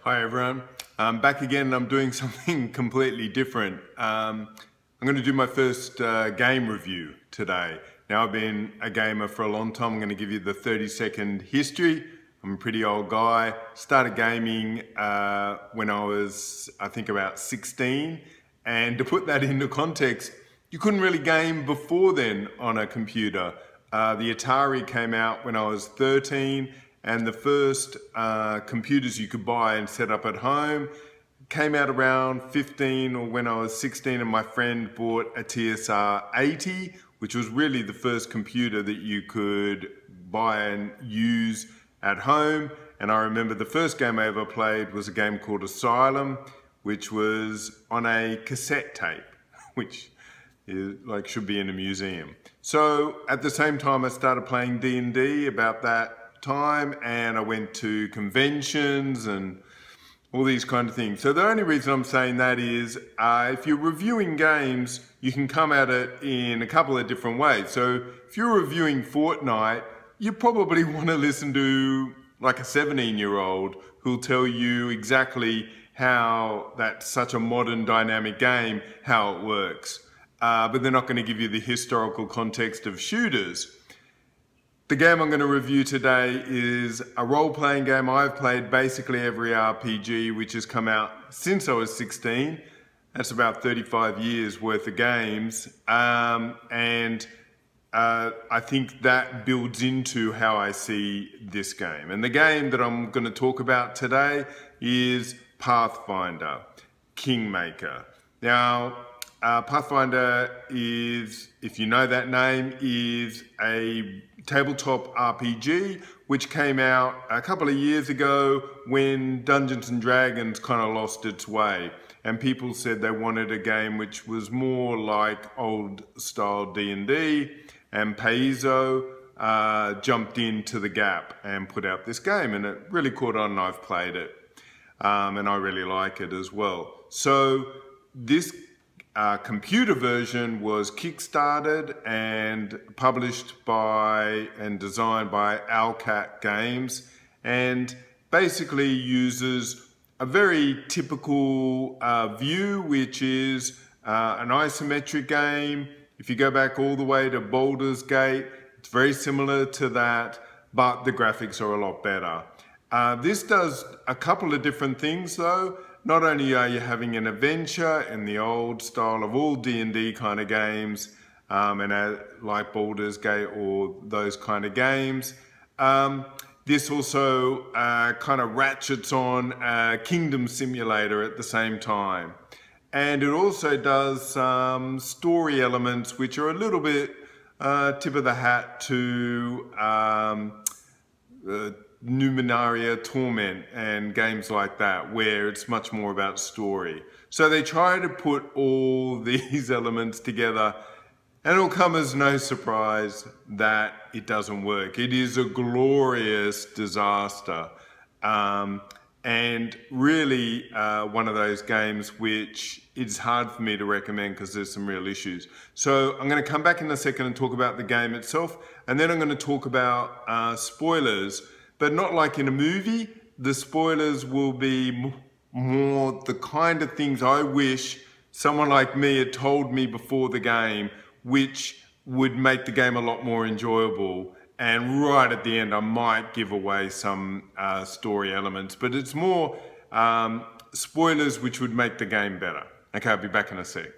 Hi everyone, I'm back again and I'm doing something completely different. I'm going to do my first game review today. Now I've been a gamer for a long time. I'm going to give you the 30-second history. I'm a pretty old guy. Started gaming when I was, I think, about 16. And to put that into context, you couldn't really game before then on a computer. The Atari came out when I was 13. And the first computers you could buy and set up at home came out around 15 or when I was 16, and my friend bought a TSR 80, which was really the first computer that you could buy and use at home. And I remember the first game I ever played was a game called Asylum, which was on a cassette tape, which is, should be in a museum. So at the same time I started playing D&D about that time, and I went to conventions and all these kind of things. So the only reason I'm saying that is if you're reviewing games, you can come at it in a couple of different ways. So if you're reviewing Fortnite, you probably want to listen to like a 17-year-old who'll tell you exactly how that's such a modern dynamic game, how it works. But they're not going to give you the historical context of shooters. The game I'm going to review today is a role-playing game. I've played basically every RPG which has come out since I was 16. That's about 35 years worth of games. I think that builds into how I see this game. And the game that I'm going to talk about today is Pathfinder Kingmaker. Now, Pathfinder is, if you know that name, is a tabletop RPG which came out a couple of years ago when Dungeons and Dragons kind of lost its way, and people said they wanted a game which was more like old style D&D, and Paizo jumped into the gap and put out this game, and it really caught on, and I've played it, and I really like it as well. So this computer version was kickstarted and published by and designed by Owlcat Games, and basically uses a very typical view, which is an isometric game. If you go back all the way to Baldur's Gate, it's very similar to that, but the graphics are a lot better. This does a couple of different things though. Not only are you having an adventure in the old style of all D&D kind of games, like Baldur's Gate or those kind of games, this also kind of ratchets on a kingdom simulator at the same time. And it also does some story elements which are a little bit tip of the hat to Numenaria Torment and games like that, where it's much more about story. So they try to put all these elements together, and it'll come as no surprise that it doesn't work. It is a glorious disaster, and really one of those games which it's hard for me to recommend because there's some real issues. So I'm going to come back in a second and talk about the game itself, and then I'm going to talk about spoilers. But not like in a movie. The spoilers will be more the kind of things I wish someone like me had told me before the game, which would make the game a lot more enjoyable. And right at the end, I might give away some story elements, but it's more spoilers which would make the game better. Okay, I'll be back in a sec.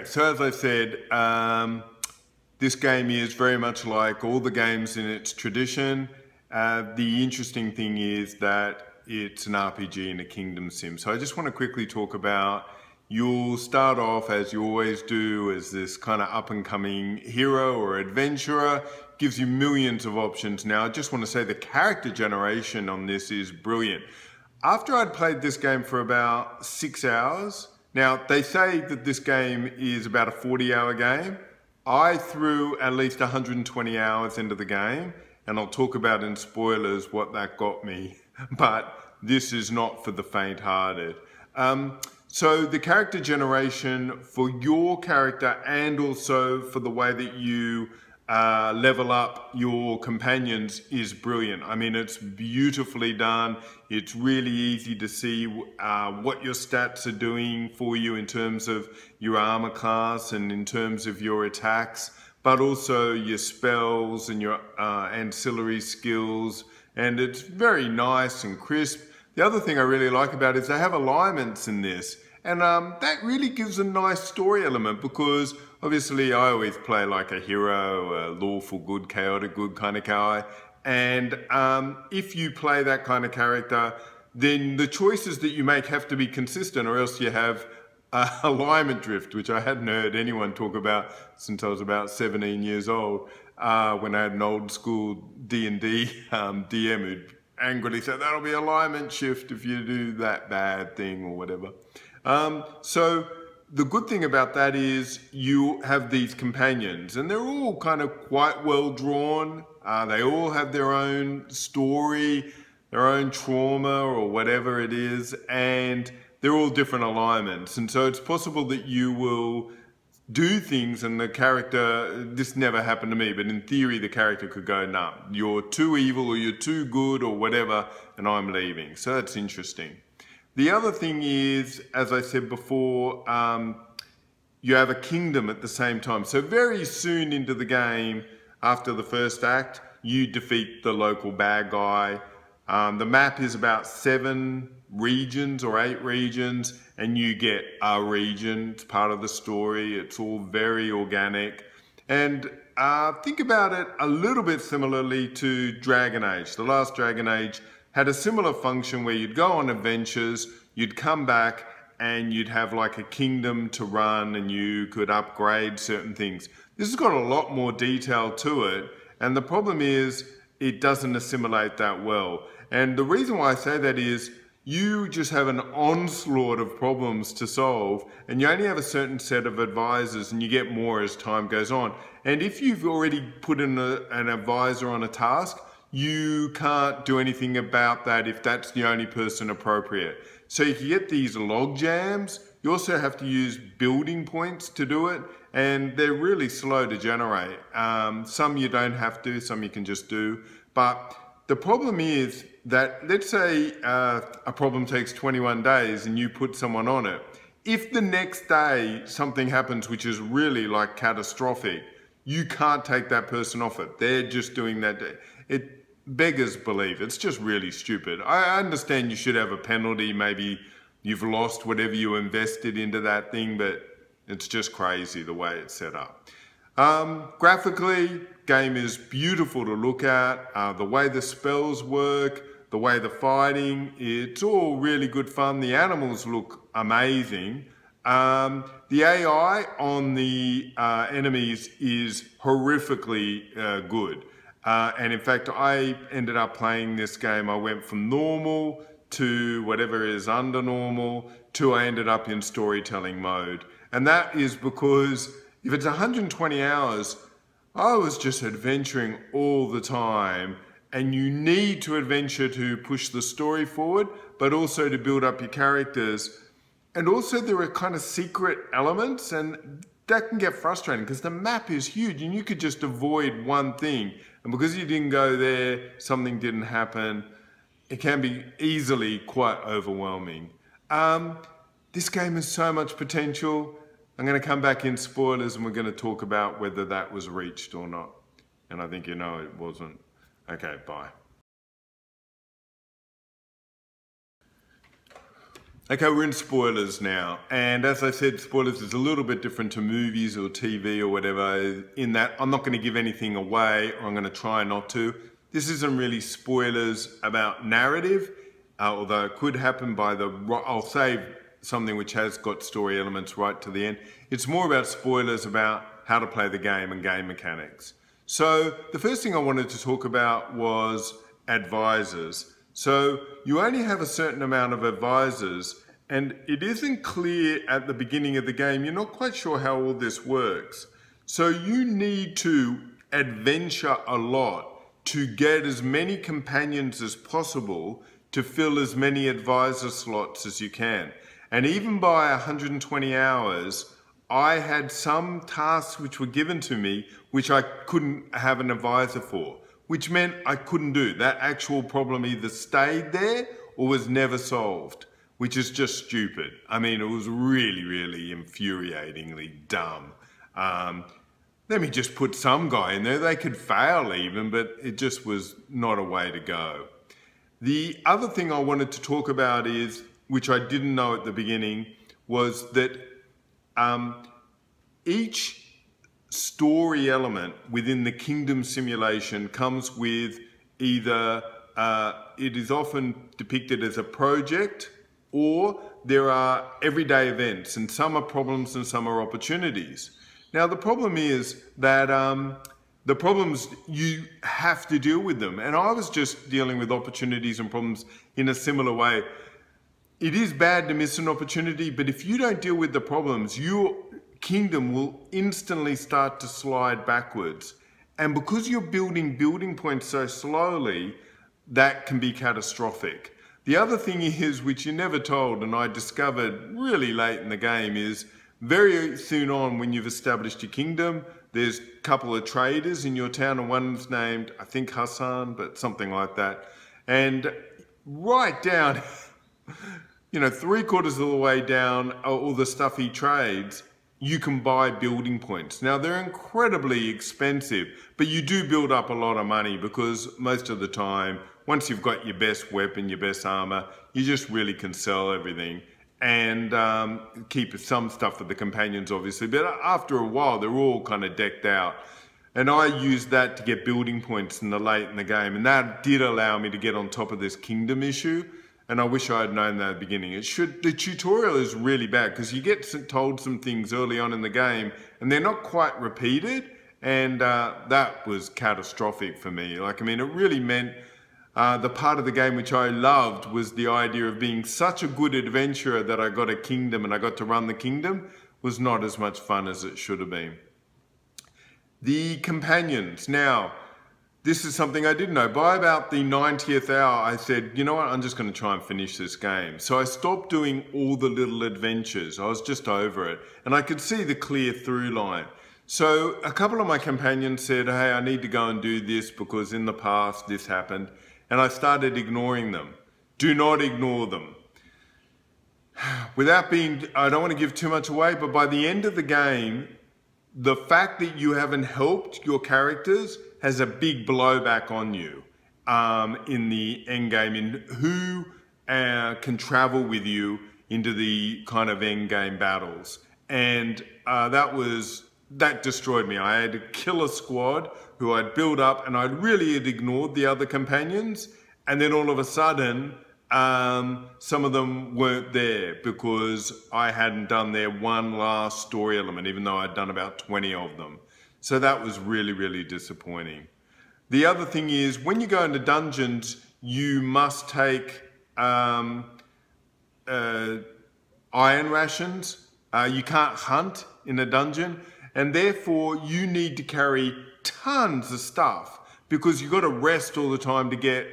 So as I said, this game is very much like all the games in its tradition. The interesting thing is that it's an RPG and a kingdom sim. So I just want to quickly talk about, you'll start off as you always do as this kind of up-and-coming hero or adventurer. Gives you millions of options. Now I just want to say the character generation on this is brilliant. After I'd played this game for about 6 hours, now, they say that this game is about a 40-hour game. I threw at least 120 hours into the game, and I'll talk about in spoilers what that got me. But this is not for the faint-hearted. So the character generation for your character and also for the way that you level up your companions is brilliant. I mean, it's beautifully done. It's really easy to see what your stats are doing for you in terms of your armor class and in terms of your attacks, but also your spells and your ancillary skills. And it's very nice and crisp. The other thing I really like about it is they have alignments in this. And that really gives a nice story element, because obviously I always play like a hero, a lawful good, chaotic good kind of guy. And if you play that kind of character, then the choices that you make have to be consistent, or else you have alignment drift, which I hadn't heard anyone talk about since I was about 17 years old, when I had an old school D&D DM who'd angrily said, that'll be alignment shift if you do that bad thing or whatever. So the good thing about that is you have these companions, and they're all kind of quite well drawn. They all have their own story, their own trauma or whatever it is, and they're all different alignments. And so it's possible that you will do things and the character, this never happened to me, but in theory the character could go, nah, you're too evil or you're too good or whatever, and I'm leaving. So that's interesting. The other thing is, as I said before, you have a kingdom at the same time. So very soon into the game, after the first act, you defeat the local bad guy. The map is about 7 regions or 8 regions, and you get a region. It's part of the story. It's all very organic. And think about it a little bit similarly to Dragon Age. The last Dragon Age had a similar function where you'd go on adventures, you'd come back, and you'd have like a kingdom to run, and you could upgrade certain things. This has got a lot more detail to it, and the problem is it doesn't assimilate that well. And the reason why I say that is you just have an onslaught of problems to solve, and you only have a certain set of advisors, and you get more as time goes on. And if you've already put in an advisor on a task, you can't do anything about that if that's the only person appropriate. So you can get these log jams. You also have to use building points to do it, and they're really slow to generate. Some you don't have to, some you can just do. But the problem is that, let's say a problem takes 21 days and you put someone on it. If the next day something happens which is really like catastrophic, you can't take that person off it. They're just doing that day. It beggars belief. It's just really stupid. I understand you should have a penalty. Maybe you've lost whatever you invested into that thing, but it's just crazy the way it's set up. Graphically, game is beautiful to look at. The way the spells work, the way the fighting, it's all really good fun. The animals look amazing. The AI on the enemies is horrifically good. And in fact, I ended up playing this game. I went from normal to whatever is under normal to I ended up in storytelling mode. And that is because if it's 120 hours, I was just adventuring all the time. And you need to adventure to push the story forward, but also to build up your characters. And also there are kind of secret elements, and that can get frustrating because the map is huge and you could just avoid one thing. And because you didn't go there, something didn't happen, it can be easily quite overwhelming. This game has so much potential. I'm going to come back in spoilers and we're going to talk about whether that was reached or not. And I think you know it wasn't. Okay, bye. Okay, we're in spoilers now. And as I said, spoilers is a little bit different to movies or TV or whatever, in that I'm not going to give anything away, or I'm going to try not to. This isn't really spoilers about narrative, although it could happen by the... I'll save something which has got story elements right to the end. It's more about spoilers about how to play the game and game mechanics. So the first thing I wanted to talk about was advisors. So you only have a certain amount of advisors, and it isn't clear at the beginning of the game. You're not quite sure how all this works. So you need to adventure a lot to get as many companions as possible to fill as many advisor slots as you can. And even by 120 hours, I had some tasks which were given to me which I couldn't have an advisor for, which meant I couldn't do. That actual problem either stayed there or was never solved, which is just stupid. I mean, it was really, really infuriatingly dumb. Let me just put some guy in there. They could fail even, but it just was not a way to go. The other thing I wanted to talk about is, which I didn't know at the beginning, was that each story element within the kingdom simulation comes with either, it is often depicted as a project, or there are everyday events, and some are problems and some are opportunities. Now the problem is that the problems, you have to deal with them. And I was just dealing with opportunities and problems in a similar way. It is bad to miss an opportunity, but if you don't deal with the problems, your kingdom will instantly start to slide backwards. And because you're building points so slowly, that can be catastrophic. The other thing is, which you're never told, and I discovered really late in the game, is very soon on when you've established your kingdom, there's a couple of traders in your town, and one's named, I think Hassan, but something like that. And right down, you know, 3/4 of the way down all the stuff he trades, you can buy building points. Now they're incredibly expensive, but you do build up a lot of money because most of the time, once you've got your best weapon, your best armor, you just really can sell everything and keep some stuff for the companions, obviously. But after a while, they're all kind of decked out. And I used that to get building points late in the game. And that did allow me to get on top of this kingdom issue. And I wish I had known that at the beginning. The tutorial is really bad because you get told some things early on in the game and they're not quite repeated. And that was catastrophic for me. Like, I mean, it really meant the part of the game which I loved was the idea of being such a good adventurer that I got a kingdom and I got to run the kingdom was not as much fun as it should have been. The companions. Now, this is something I didn't know. By about the 90th hour, I said, you know what, I'm just going to try and finish this game. So I stopped doing all the little adventures. I was just over it. And I could see the clear through line. So a couple of my companions said, hey, I need to go and do this because in the past this happened. And I started ignoring them. Do not ignore them. Without being, I don't want to give too much away, but by the end of the game, the fact that you haven't helped your characters has a big blowback on you in the end game, in who can travel with you into the kind of end game battles. And that destroyed me. I had to kill a squad who I'd built up and I really had ignored the other companions. And then all of a sudden, some of them weren't there because I hadn't done their one last story element, even though I'd done about 20 of them. So that was really, really disappointing. The other thing is, when you go into dungeons, you must take iron rations. You can't hunt in a dungeon, and therefore you need to carry tons of stuff because you've got to rest all the time to get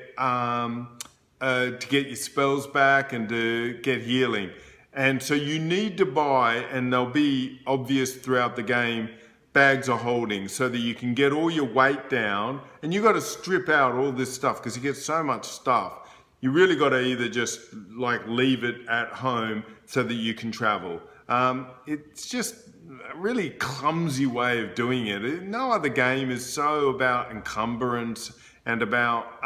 your spells back and to get healing. And so you need to buy, and they'll be obvious throughout the game, bags of holding so that you can get all your weight down. And you've got to strip out all this stuff because you get so much stuff. You really got to either just like leave it at home so that you can travel. It's just a really clumsy way of doing it. No other game is so about encumbrance and about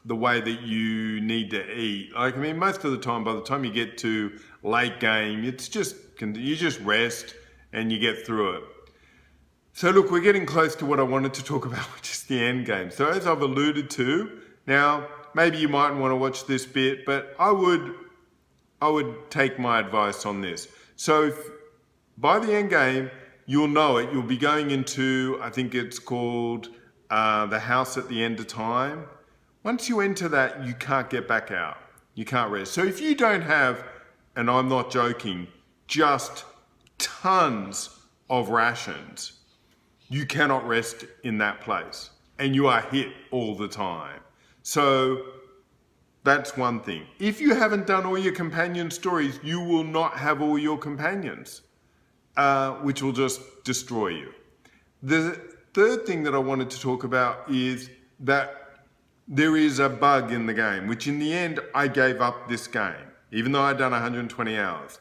the way that you need to eat. Like, I mean, most of the time, by the time you get to late game, it's just, you just rest and you get through it. So look, we're getting close to what I wanted to talk about, which is the end game. So as I've alluded to, now, maybe you might want to watch this bit, but I would take my advice on this. So by the end game, you'll know it. You'll be going into, I think it's called the house at the end of time. Once you enter that, you can't get back out. You can't rest. So if you don't have, and I'm not joking, just tons of rations, you cannot rest in that place. And you are hit all the time. So That's one thing. If you haven't done all your companion stories, you will not have all your companions, which will just destroy you. The third thing that I wanted to talk about is that there is a bug in the game, which in the end, I gave up this game, even though I'd done 120 hours.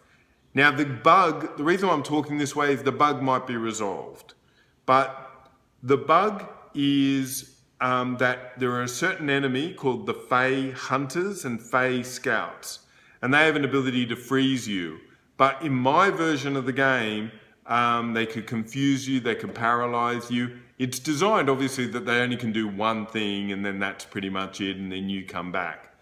Now the bug, the reason why I'm talking this way is the bug might be resolved, but the bug is that there are a certain enemy called the Fey Hunters and Fey Scouts, and they have an ability to freeze you. But in my version of the game, they could confuse you, they could paralyze you. It's designed obviously that they only can do one thing and then that's pretty much it, and then you come back.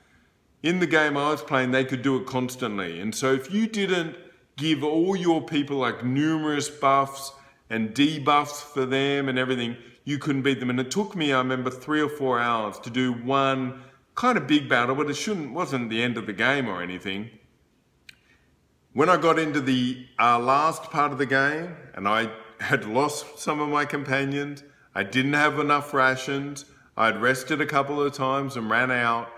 In the game I was playing, they could do it constantly. And so if you didn't give all your people like numerous buffs and debuffs for them and everything, you couldn't beat them. And it took me, I remember, 3 or 4 hours to do one kind of big battle, but it wasn't the end of the game or anything. When I got into the last part of the game, and I had lost some of my companions, I didn't have enough rations, I'd rested a couple of times and ran out,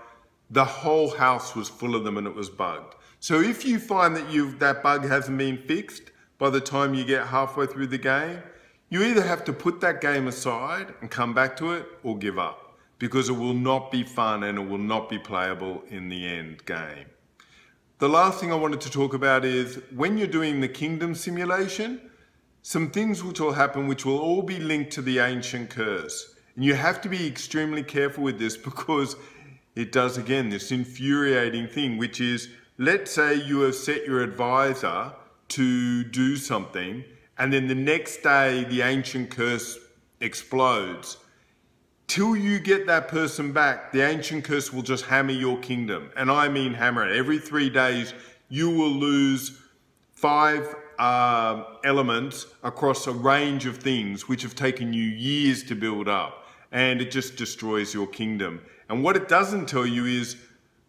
the whole house was full of them and it was bugged. So if you find that that bug hasn't been fixed by the time you get halfway through the game, you either have to put that game aside and come back to it or give up, because it will not be fun and it will not be playable in the end game. The last thing I wanted to talk about is when you're doing the kingdom simulation, some things which will happen which will all be linked to the ancient curse. And you have to be extremely careful with this, because it does, again, this infuriating thing, which is, let's say you have set your advisor to do something, and then the next day the ancient curse explodes. Till you get that person back, the ancient curse will just hammer your kingdom. And I mean hammer it. Every 3 days, you will lose 5 elements across a range of things which have taken you years to build up. And it just destroys your kingdom. And what it doesn't tell you is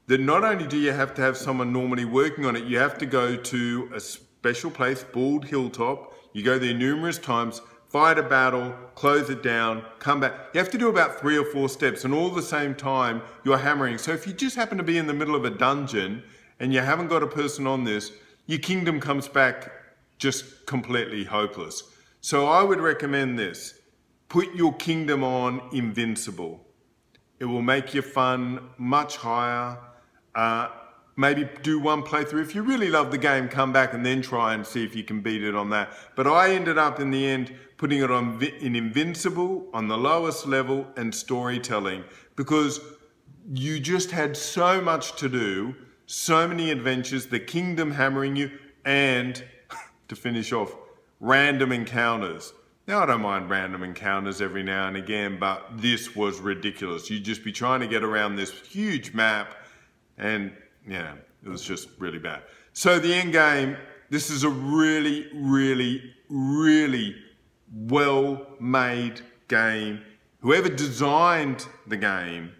that not only do you have to have someone normally working on it, you have to go to a special place, Bald Hilltop. You go there numerous times, fight a battle, close it down, come back. You have to do about 3 or 4 steps, and all at the same time you're hammering. So if you just happen to be in the middle of a dungeon and you haven't got a person on this, your kingdom comes back just completely hopeless. So I would recommend this. Put your kingdom on invincible. It will make your fun much higher. Maybe do one playthrough. If you really love the game, come back and then try and see if you can beat it on that. But I ended up in the end putting it on in Invincible, on the lowest level, and storytelling, because you just had so much to do, so many adventures, the kingdom hammering you, and to finish off, random encounters. Now, I don't mind random encounters every now and again, but this was ridiculous. You'd just be trying to get around this huge map, and yeah, it was just really bad. So the end game, this is a really, really, really well-made game. Whoever designed the game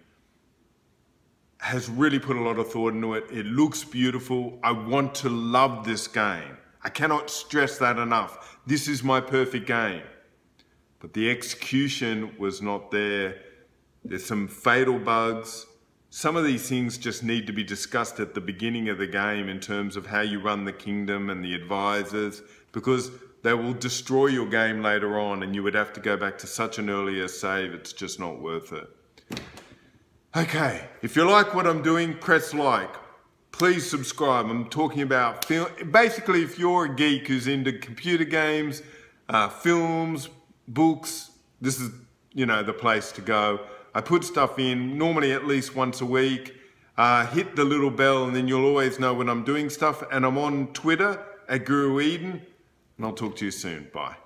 has really put a lot of thought into it. It looks beautiful. I want to love this game. I cannot stress that enough. This is my perfect game. But the execution was not there. There's some fatal bugs. Some of these things just need to be discussed at the beginning of the game in terms of how you run the kingdom and the advisors, because they will destroy your game later on and you would have to go back to such an earlier save. It's just not worth it. Okay, if you like what I'm doing, press like. Please subscribe. I'm talking about film. Basically, if you're a geek who's into computer games, films, books, this is, the place to go. I put stuff in, normally at least once a week. Hit the little bell and then you'll always know when I'm doing stuff. And I'm on Twitter at Guru Eden. And I'll talk to you soon. Bye.